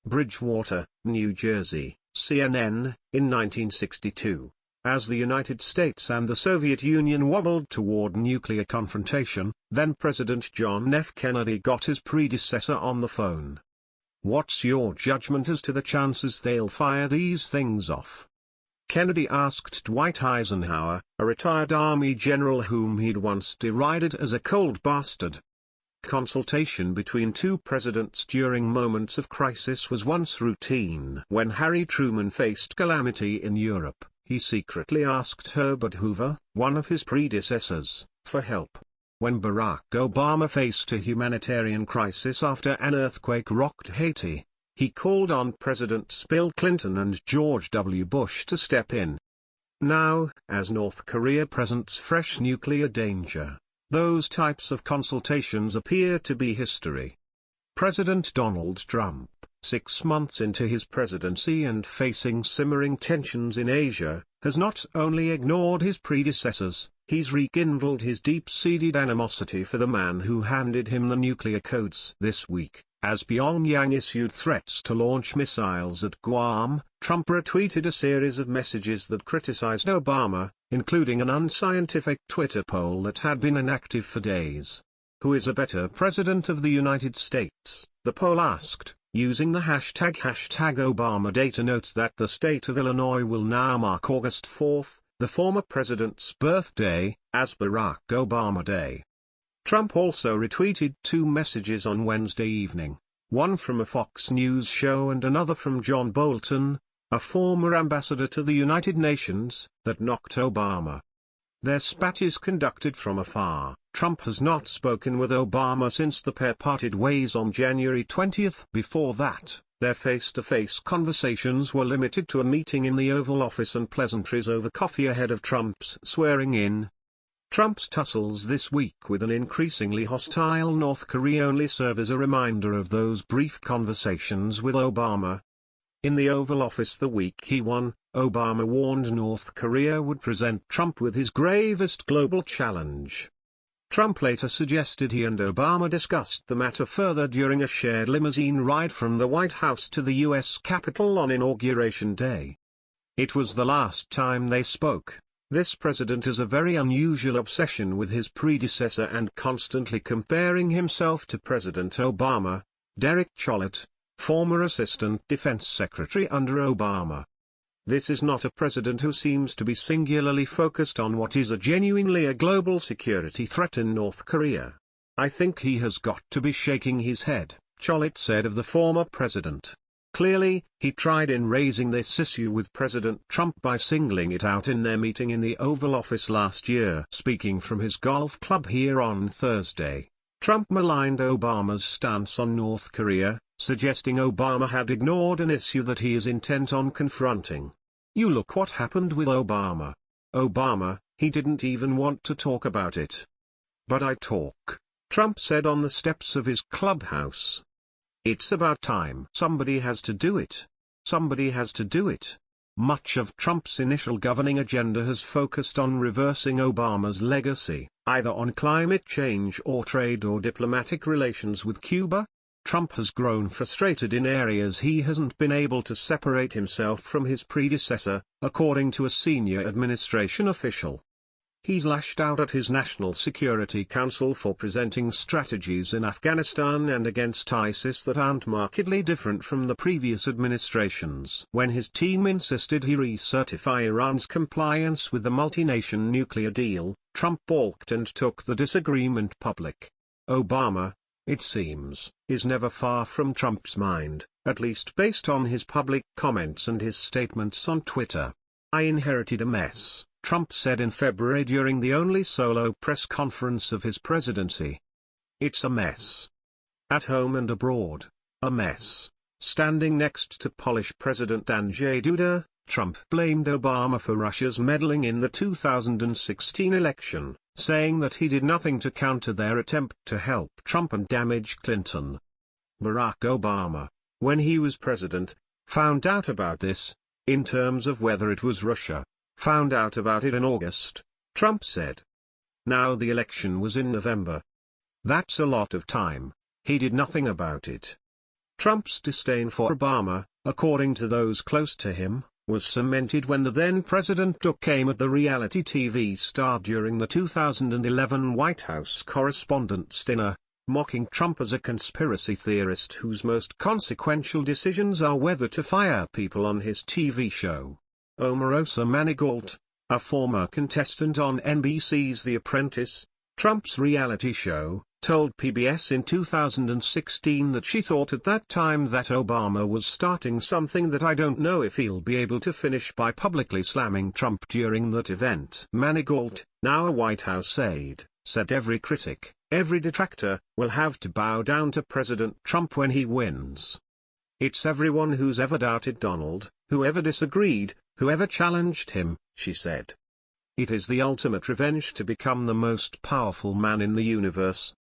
Bridgewater, New Jersey, CNN, in 1962. As the United States and the Soviet Union wobbled toward nuclear confrontation, then-President John F. Kennedy got his predecessor on the phone. "What's your judgment as to the chances they'll fire these things off?" Kennedy asked Dwight Eisenhower, a retired Army general whom he'd once derided as a cold bastard. Consultation between two presidents during moments of crisis was once routine. When Harry Truman faced calamity in Europe, he secretly asked Herbert Hoover, one of his predecessors, for help. When Barack Obama faced a humanitarian crisis after an earthquake rocked Haiti, he called on Presidents Bill Clinton and George W. Bush to step in. Now, as North Korea presents fresh nuclear danger, those types of consultations appear to be history. President Donald Trump, 6 months into his presidency and facing simmering tensions in Asia, has not only ignored his predecessors, he's rekindled his deep-seated animosity for the man who handed him the nuclear codes. This week, as Pyongyang issued threats to launch missiles at Guam, Trump retweeted a series of messages that criticized Obama, including an unscientific Twitter poll that had been inactive for days. "Who is a better president of the United States?" the poll asked, using the hashtag #Obama. Data notes that the state of Illinois will now mark August 4th, the former president's birthday, as Barack Obama Day. Trump also retweeted 2 messages on Wednesday evening, one from a Fox News show and another from John Bolton, a former ambassador to the United Nations, that knocked Obama. Their spat is conducted from afar. Trump has not spoken with Obama since the pair parted ways on January 20. Before that, their face-to-face conversations were limited to a meeting in the Oval Office and pleasantries over coffee ahead of Trump's swearing-in. Trump's tussles this week with an increasingly hostile North Korea only serve as a reminder of those brief conversations with Obama. In the Oval Office the week he won, Obama warned North Korea would present Trump with his gravest global challenge. Trump later suggested he and Obama discussed the matter further during a shared limousine ride from the White House to the U.S. Capitol on Inauguration Day. It was the last time they spoke. This president has a very unusual obsession with his predecessor and constantly comparing himself to President Obama. Derek Chollet, former Assistant Defense Secretary under Obama. This is not a president who seems to be singularly focused on what is genuinely a global security threat in North Korea. "I think he has got to be shaking his head," Chollet said of the former president. Clearly, he tried in raising this issue with President Trump by singling it out in their meeting in the Oval Office last year. Speaking from his golf club here on Thursday, Trump maligned Obama's stance on North Korea, suggesting Obama had ignored an issue that he is intent on confronting. "You look what happened with Obama. Obama, he didn't even want to talk about it." "But I talk," Trump said on the steps of his clubhouse. "It's about time. Somebody has to do it. Somebody has to do it." Much of Trump's initial governing agenda has focused on reversing Obama's legacy, either on climate change or trade or diplomatic relations with Cuba. Trump has grown frustrated in areas he hasn't been able to separate himself from his predecessor, according to a senior administration official. He's lashed out at his National Security Council for presenting strategies in Afghanistan and against ISIS that aren't markedly different from the previous administration's. When his team insisted he recertify Iran's compliance with the multi-nation nuclear deal, Trump balked and took the disagreement public. Obama, it seems, is never far from Trump's mind, at least based on his public comments and his statements on Twitter. "I inherited a mess," Trump said in February during the only solo press conference of his presidency. "It's a mess. At home and abroad, a mess." Standing next to Polish President Andrzej Duda, Trump blamed Obama for Russia's meddling in the 2016 election, saying that he did nothing to counter their attempt to help Trump and damage Clinton. Barack Obama, when he was president, found out about this, in terms of whether it was Russia. Found out about it in August, Trump said. Now the election was in November. That's a lot of time. He did nothing about it. Trump's disdain for Obama, according to those close to him, was cemented when the then-President took aim at the reality TV star during the 2011 White House Correspondents' Dinner, mocking Trump as a conspiracy theorist whose most consequential decisions are whether to fire people on his TV show. Omarosa Manigault, a former contestant on NBC's The Apprentice, Trump's reality show, told PBS in 2016 that she thought at that time that Obama was starting something that I don't know if he'll be able to finish by publicly slamming Trump during that event. Manigault, now a White House aide, said every critic, every detractor, will have to bow down to President Trump when he wins. It's everyone who's ever doubted Donald, whoever disagreed, whoever challenged him, she said. It is the ultimate revenge to become the most powerful man in the universe.